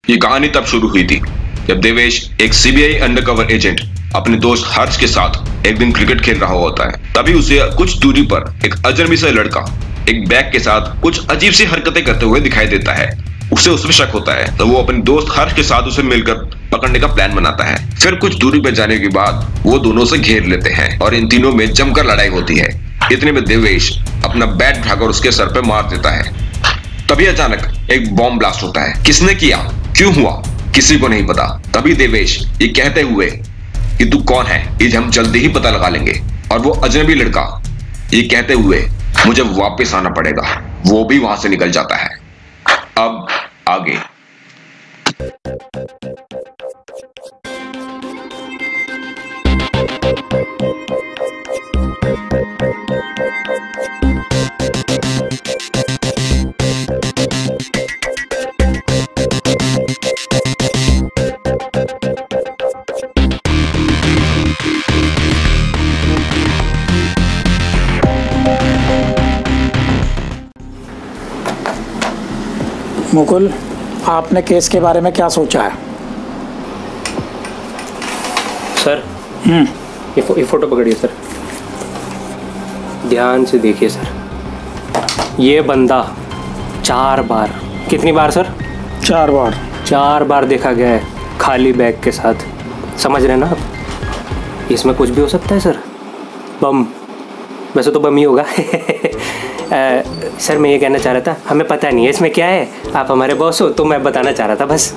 ये कहानी तब शुरू हुई थी जब देवेश, एक सीबीआई अंडरकवर एजेंट, अपने दोस्त हर्ष के साथ एक दिन क्रिकेट खेल रहा होता है। तभी उसे कुछ दूरी पर एक अजनबी सा लड़का एक बैग के साथ कुछ अजीब सी हरकतें करते हुए दिखाई देता है। उसे उसमें शक होता है तो वो अपने दोस्त हर्ष के साथ उसे मिलकर पकड़ने का प्लान बनाता है। फिर कुछ दूरी पर जाने के बाद वो दोनों से घेर लेते हैं और इन तीनों में जमकर लड़ाई होती है। इतने में देवेश अपना बैट उठाकर उसके सर पे मार देता है। तभी अचानक एक बॉम्ब ब्लास्ट होता है। किसने किया, क्यों हुआ, किसी को नहीं पता। तभी देवेश ये कहते हुए कि तू कौन है ये हम जल्दी ही पता लगा लेंगे, और वो अजनबी लड़का ये कहते हुए मुझे वापस आना पड़ेगा, वो भी वहां से निकल जाता है। अब आगे। मुकुल, आपने केस के बारे में क्या सोचा है? सर ये फोटो पकड़िए सर, ध्यान से देखिए सर। ये बंदा 4 बार, कितनी बार सर? 4 बार। 4 बार देखा गया है खाली बैग के साथ। समझ रहे ना आप? इसमें कुछ भी हो सकता है सर। बम, वैसे तो बम ही होगा। सर मैं ये कहना चाह रहा था, हमें पता नहीं है इसमें क्या है, आप हमारे बॉस हो तो मैं बताना चाह रहा था बस।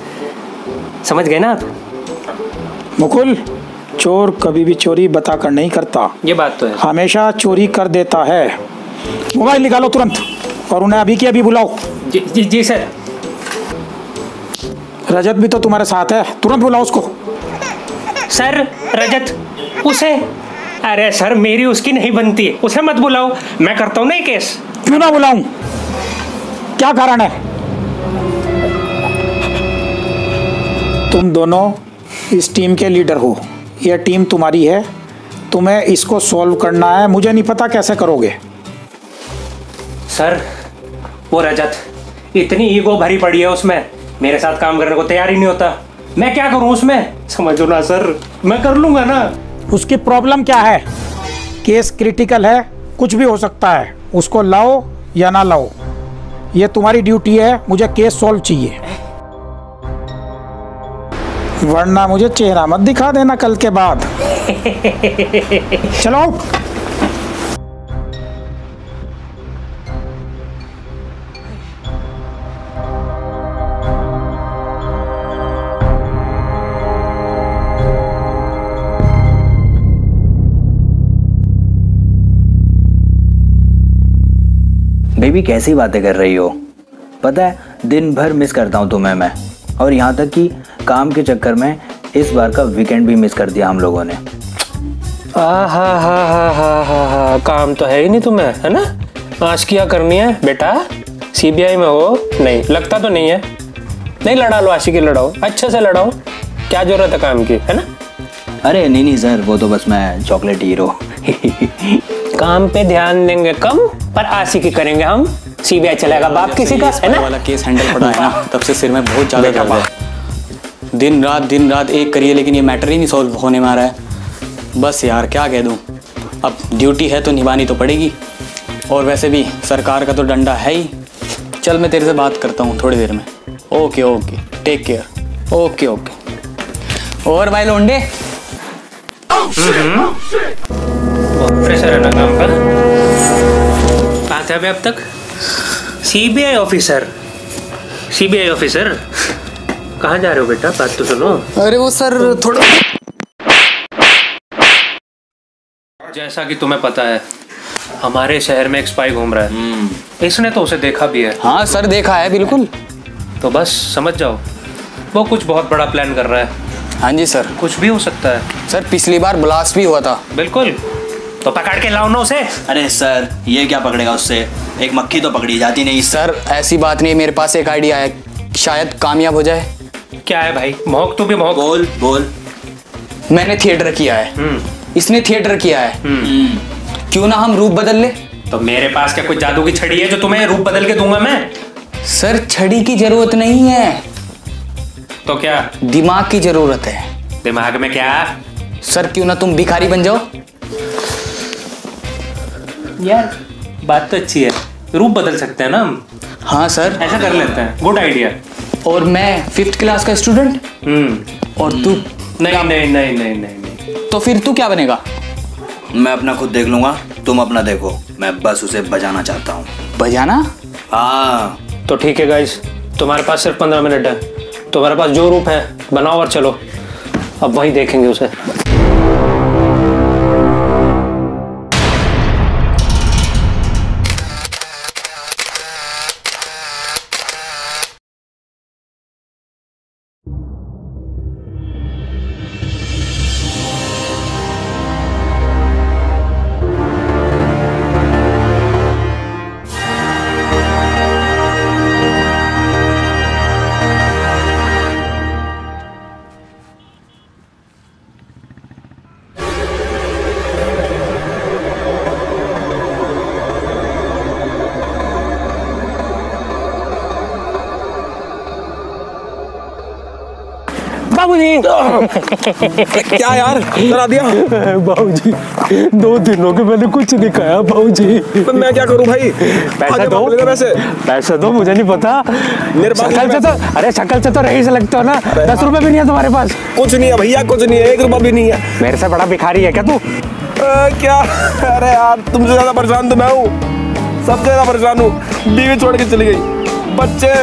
समझ गए ना आप? मुकुल, चोर कभी भी चोरी बताकर नहीं करता, ये बात तो है, हमेशा चोरी कर देता है। मोबाइल निकालो तुरंत और उन्हें अभी के अभी बुलाओ। जी जी जी सर। रजत भी तो तुम्हारे साथ है, तुरंत बुलाओ उसको। सर रजत, उसे? अरे सर मेरी उसकी नहीं बनती, उसे मत बुलाओ, मैं करता हूँ ना ये केस। क्यों ना बुलाऊं, क्या कारण है? तुम दोनों इस टीम के लीडर हो, यह टीम तुम्हारी है, तुम्हें इसको सॉल्व करना है। मुझे नहीं पता कैसे करोगे। सर वो रजत इतनी ईगो भरी पड़ी है उसमें, मेरे साथ काम करने को तैयार ही नहीं होता। मैं क्या करूं उसमें, समझो ना सर, मैं कर लूंगा ना। उसकी प्रॉब्लम क्या है? केस क्रिटिकल है, कुछ भी हो सकता है, उसको लाओ या ना लाओ, ये तुम्हारी ड्यूटी है। मुझे केस सॉल्व चाहिए, वरना मुझे चेहरा मत दिखा देना कल के बाद। चलो। बेबी कैसी बातें कर रही हो? पता है दिन भर मिस करता हूँ तुम्हें मैं, और यहाँ तक कि काम के चक्कर में इस बार का वीकेंड भी मिस कर दिया हम लोगों ने। हा, काम तो है ही नहीं तुम्हें, है ना? आशिकियाँ करनी है बेटा, सीबीआई में हो? नहीं लगता तो नहीं है। नहीं लड़ा लो, आशिकी लड़ाओ, अच्छे से लड़ाओ, क्या जरूरत है काम की, है ना? अरे नहीं सर, वो तो बस मैं चॉकलेट हीरो। काम पे ध्यान देंगे कम, पर आशिकी करेंगे हम। सीबीआई चलेगा बाप किसी का, है ना? वाला केस हैंडल पड़ा है ना, तब से सिर में बहुत ज्यादा दर्द है। दिन रात एक करिए, लेकिन ये मैटर ही नहीं सॉल्व होने में आ रहा है। बस यार क्या कह दूं, अब ड्यूटी है तो निभानी तो पड़ेगी, और वैसे भी सरकार का तो डंडा है ही। चल मैं तेरे से बात करता हूँ थोड़ी देर में। Okay take care. ओके। और भाई लोंडे प्रेशर है ना काम का। कहाँ थे अभी अब तक? सीबीआई ऑफिसर कहाँ जा रहे हो बेटा, बात तो सुनो। अरे वो सर थोड़ा, जैसा कि तुम्हें पता है हमारे शहर में एक स्पाई घूम रहा है। इसने तो उसे देखा भी है। हाँ सर देखा है बिल्कुल। तो बस समझ जाओ वो कुछ बहुत बड़ा प्लान कर रहा है। हाँ जी सर। कुछ भी हो सकता है सर, पिछली बार ब्लास्ट भी हुआ था। बिल्कुल, तो पकड़ के लाओ ना उसे। अरे सर ये क्या पकड़ेगा उससे, एक मक्खी तो पकड़ी जाती नहीं। सर ऐसी बात नहीं है, मेरे पास एक आइडिया है, शायद कामयाब हो जाए। क्या है भाई, भौंक तू भी भौंक। बोल। मैंने थिएटर किया है, इसने थिएटर किया है, क्यों ना हम रूप बदल ले? तो मेरे पास क्या कोई जादू की छड़ी है जो तुम्हें रूप बदल के दूंगा मैं? सर छड़ी की जरूरत नहीं है, तो क्या? दिमाग की जरूरत है। दिमाग में क्या? सर क्यों ना तुम भिखारी बन जाओ। यार बात तो अच्छी है, रूप बदल सकते हैं ना हम। हाँ सर, ऐसा कर लेते हैं, गुड आइडिया। और मैं 5th क्लास का स्टूडेंट और तू? नहीं नहीं नहीं नहीं नहीं। तो फिर तू क्या बनेगा? मैं अपना खुद देख लूंगा, तुम अपना देखो। मैं बस उसे बजाना चाहता हूँ। बजाना? हाँ तो ठीक है गाइस, तुम्हारे पास सिर्फ 15 मिनट है। तुम्हारे पास जो रूप है बनाओ और चलो, अब वहीं देखेंगे उसे। बाबूजी क्या यार करा दिया? बाबूजी 2 दिन हो गए मैंने कुछ नहीं खाया बाबूजी। तो मैं क्या करूं भाई? पैसे दो, पैसे दो। मुझे नहीं पता मेरे पास शक्ल से तो, अरे शक्ल से तो रईस लगते हो ना। 10 रुपए भी नहीं है तुम्हारे पास? कुछ नहीं है भैया, कुछ नहीं है, 1 रुपया भी नहीं है। मेरे से बड़ा भिखारी है क्या तू? क्या? अरे यार तुमसे ज्यादा परेशान तो मैं हूँ, सबसे ज्यादा परेशान हूँ। बीवी छोड़ के चली गई, बच्चे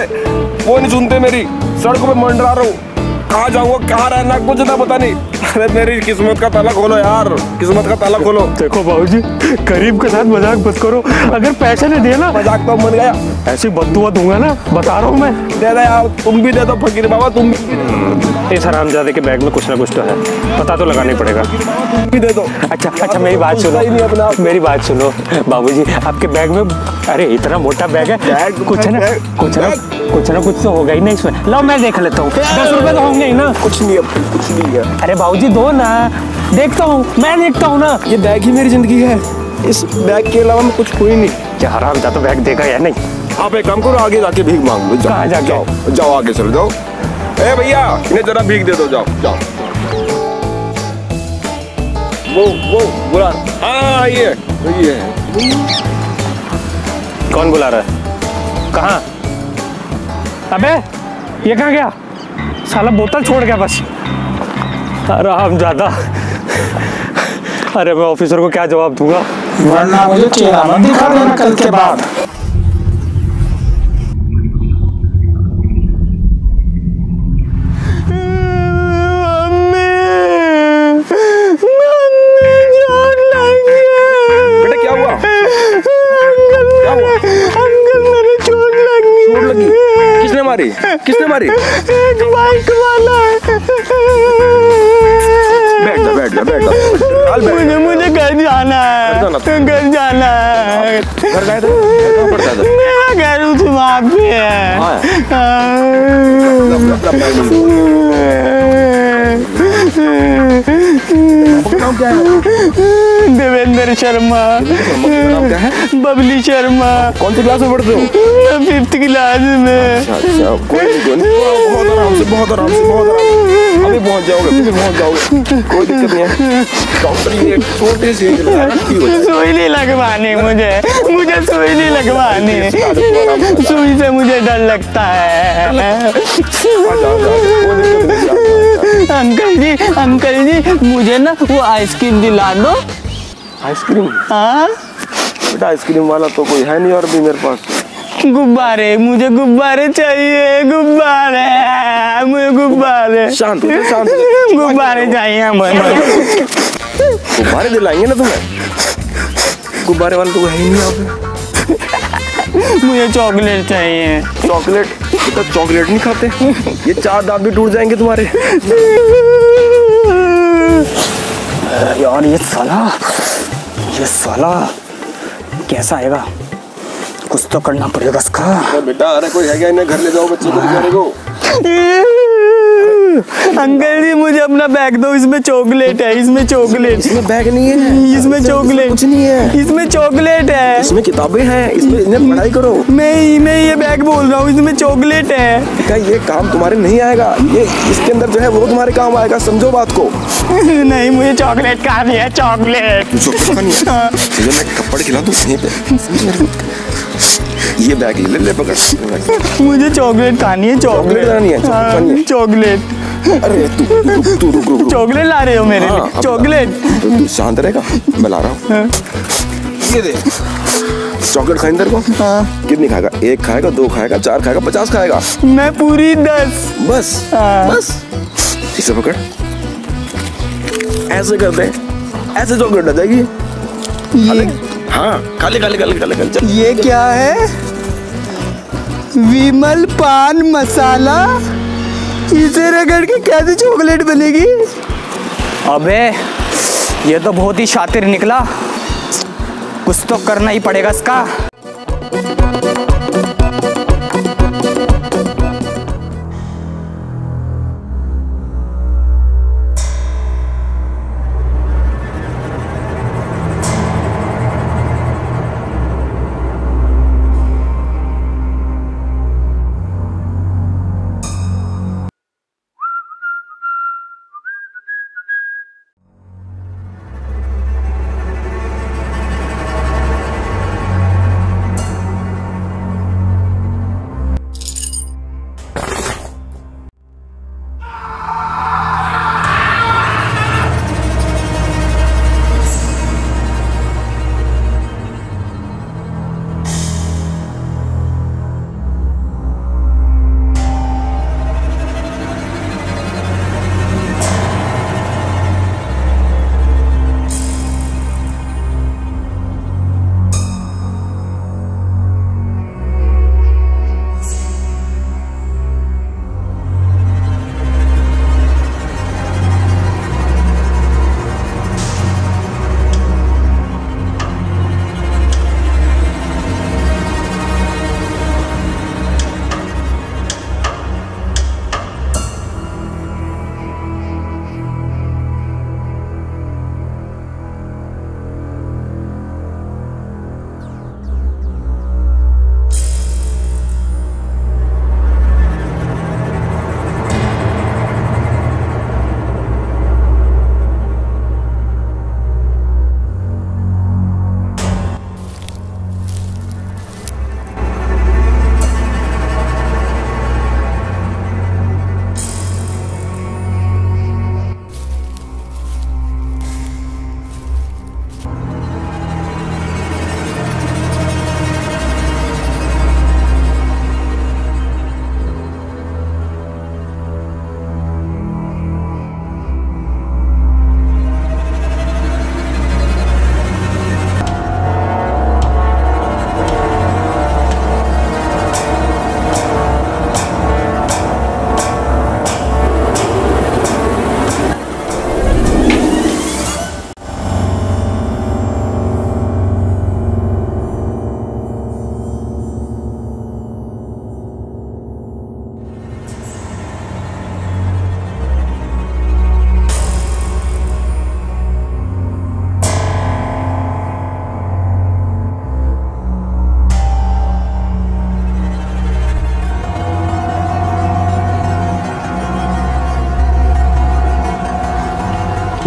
वो नहीं सुनते मेरी, सड़कों पे मंडरा रहा हूँ, कहाँ जाऊंगा कहाँ रहना कुछ ना पता नहीं। अरे मेरी किस्मत का ताला खोलो यार, किस्मत का ताला खोलो। देखो बाबूजी, गरीब के साथ मजाक मत करो। अगर पैसे नहीं दिए ना, मजाक तो मन गया, ऐसी बद्दुआ दूंगा ना, बता रहा हूँ मैं। दे दे यार, तुम भी दे दो फकीर बाबा, तुम भी। इस हरामजादे के बैग में कुछ ना कुछ तो है, पता तो लगाना ही पड़ेगा। तुम भी दे दो। अच्छा मेरी बात सुनो, मेरी बात सुनो बाबूजी, आपके बैग में, अरे इतना मोटा बैग है, कुछ ना कुछ तो होगा ही ना इसमें। लो मैं देख लेता हूँ, 10 रुपए तो होंगे ही ना। कुछ नहीं है, कुछ नहीं है। अरे बाबूजी दो ना, देखता हूँ, मैं देखता हूँ ना। ये बैग ही मेरी जिंदगी है, इस बैग के अलावा मैं कुछ हुई नहीं। क्या हरामजादा बैग देगा या नहीं? आप एक काम करो, आगे जाके भीख मांग लो। कहाँ जाके? जाओ जाओ, आगे चलो जाओ। ए भैया, इन्हें जरा भीख दे दो, जाओ जाओ। वो बुला, हाँ ये कौन बुला रहा है? कहाँ? अबे ये कहाँ गया? साला बोतल छोड़ गया बस। हरामजादा। अरे मैं ऑफिसर को क्या जवाब दूंगा? वरना मुझे चेहरा मत दिखा देना कल के बाद। बेटा क्या हुआ? क्या हुआ? अंकल मेरे चोट लगी। चोट लगी? किसने मारी? किसने मारी? एक बाइक वाला। बैठ जा। मुझे घर जाना है। घर जाना है। घर गए थे? कहाँ पड़ता था? मेरा घर उस वहाँ पे है। क्या है? देवेंद्र शर्मा। क्या है? बबली शर्मा। कौन सी क्लास में पढ़ते हो? 5th क्लास में। अच्छा, कोई नहीं, बहुत आराम से। अभी पहुंच जाओगे, कोई दिक्कत नहीं है। डॉक्टर ये छोटे से सुई नहीं लगवानी, मुझे सुई नहीं लगवानी। सुई से मुझे डर लगता है। अंकल जी मुझे ना वो आइसक्रीम दिला दो। आइसक्रीम? हाँ बेटा आइसक्रीम वाला तो कोई है नहीं और भी मेरे पास। गुब्बारे, मुझे गुब्बारे चाहिए। मुझे गुब्बारे। शांत हो जा। गुब्बारे चाहिए मुझे। गुब्बारे दिलाएंगे ना तुम्हें। गुब्बारे वाला तो है ही नहीं यहाँ पे। मुझे चॉकलेट चाहिए। चॉकलेट? बेटा चॉकलेट नहीं खाते, ये 4 दांत भी टूट जाएंगे तुम्हारे। यार ये साला कैसा आएगा? कुछ तो करना पड़ेगा इसका। बेटा अरे कोई है क्या? इन्हें घर ले जाओ, बच्चे को बेचारे को। अंकल जी मुझे अपना बैग दो, इसमें चॉकलेट है, इसमें चॉकलेट। इसमें बैग नहीं है, इसमें चॉकलेट कुछ नहीं है, इसमें चॉकलेट है, इसमें किताबें हैं, इसमें इन्हें पढ़ाई करो। मैं ये बैग बोल रहा हूँ, इसमें चॉकलेट है। क्या ये काम तुम्हारे नहीं आएगा? ये इसके अंदर जो है वो तुम्हारे काम आएगा, समझो बात को। नहीं मुझे चॉकलेट खानी है, चॉकलेट। तुझे मैं थप्पड़ खिला दूँ यहीं पे। ये बैग ले पकड़। मुझे चॉकलेट खानी है, चॉकलेट खानी है, चॉकलेट। अरे तू रुक। चॉकलेट ला रहे हो मेरे लिए? चॉकलेट? तू शांत रहेगा, मैं ला रहा हूँ। ये दे चॉकलेट खाएंगे तेरे को। कितनी खाएगा? 1 खाएगा, 2 खाएगा, 4 खाएगा, 50 खाएगा? मैं पूरी 10। बस बस इसे पकड़, ऐसे कर दे, ऐसे चॉकलेट आ जाएगी। हाँ खाली चल। ये क्या है? विमल पान मसाला, इसे रगड़ के कैसे चॉकलेट बनेगी? अबे ये तो बहुत ही शातिर निकला, कुछ तो करना ही पड़ेगा इसका।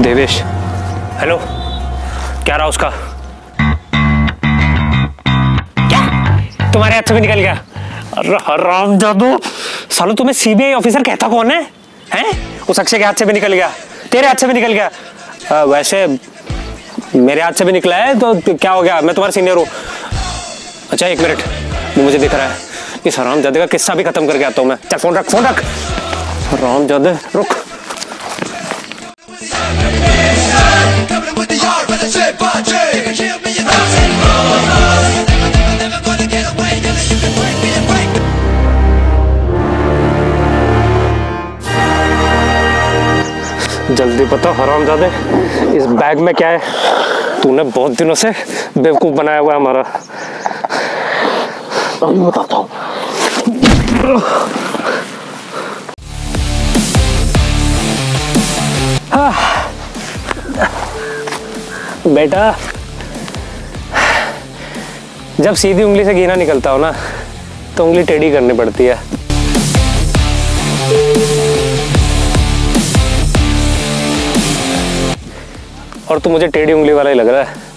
देवेश, हेलो, क्या रहा उसका? क्या तुम्हारे हाथ से भी निकल गया? राम जादू, सालो तुम्हें सीबीआई ऑफिसर कहता कौन है? हैं? उस अक्षय के हाथ से भी निकल गया, तेरे हाथ से भी निकल गया। वैसे मेरे हाथ से भी निकला है तो क्या हो गया? मैं तुम्हारा सीनियर हूँ। अच्छा 1 मिनट, वो मुझे दिख रहा है, इस हरामजादे का किस्सा भी खत्म करके आता हूँ मैं। चल फोन रख, फोन रख। हरामजादे रुक। जल्दी बता हरामजादे, इस बैग में क्या है? तूने बहुत दिनों से बेवकूफ बनाया हुआ है हमारा। अभी बताता हूँ। बेटा जब सीधी उंगली से घी ना निकलता हो ना तो उंगली टेढ़ी करनी पड़ती है। और तू मुझे टेढ़ी उंगली वाला ही लग रहा है।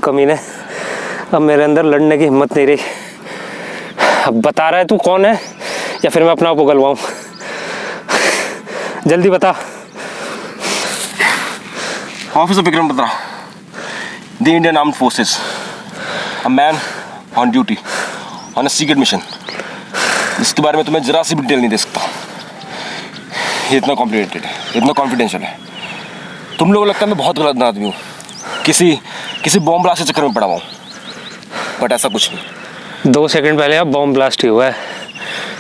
कमीने, अब मेरे अंदर लड़ने की हिम्मत नहीं रही। अब बता रहा है तू कौन है या फिर मैं अपना आप उगलवाऊं? जल्दी बता। Officer Vikram Batra, the Indian armed forces, a man on duty on a secret mission. इसके बारे में तुम्हें जरा सी भी डिटेल नहीं दे सकता। ये इतना कॉम्प्लिकेटेड है, इतना कॉन्फिडेंशियल है। तुम लोगों को लगता है मैं बहुत गलत आदमी हूँ, किसी बॉम्ब ब्लास्ट के चक्कर में पड़ा हुआ हूँ, बट ऐसा कुछ नहीं। 2 सेकंड पहले अब बॉम्ब ब्लास्ट ही हुआ है।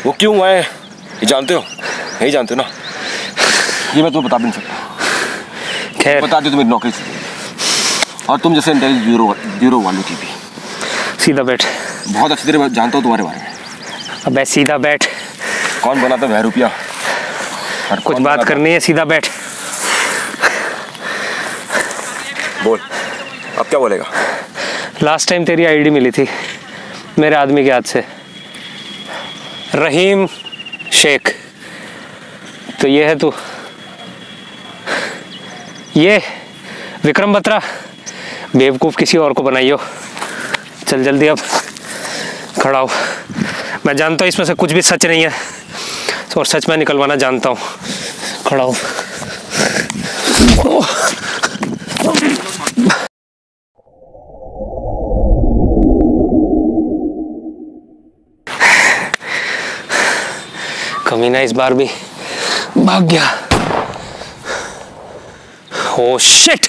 वो क्यों हुआ है ये जानते हो? नहीं जानते हो ना? ये मैं तुम्हें बता भी नहीं सकता। खैर बता दी तुम्हें नौकरी से, और तुम जैसे इंटेलिजेंस ब्यूरो वालों की भी। सीधा बैठ। बहुत अच्छी तरह जानता हूँ तुम्हारे बारे में। अबे सीधा बैठ। कौन बनाता है रुपया? कुछ बात करनी है, सीधा बैठ। बोल, अब क्या बोलेगा? लास्ट टाइम तेरी आईडी मिली थी मेरे आदमी के हाथ से, रहीम शेख। तो ये है तू, ये विक्रम बत्रा। बेवकूफ़ किसी और को बनाइयो। चल जल्दी अब खड़ा हो। मैं जानता हूँ इसमें से कुछ भी सच नहीं है और सच मैं निकलवाना जानता हूँ। खड़ा हो। कमीना इस बार भी भाग गया। Oh shit!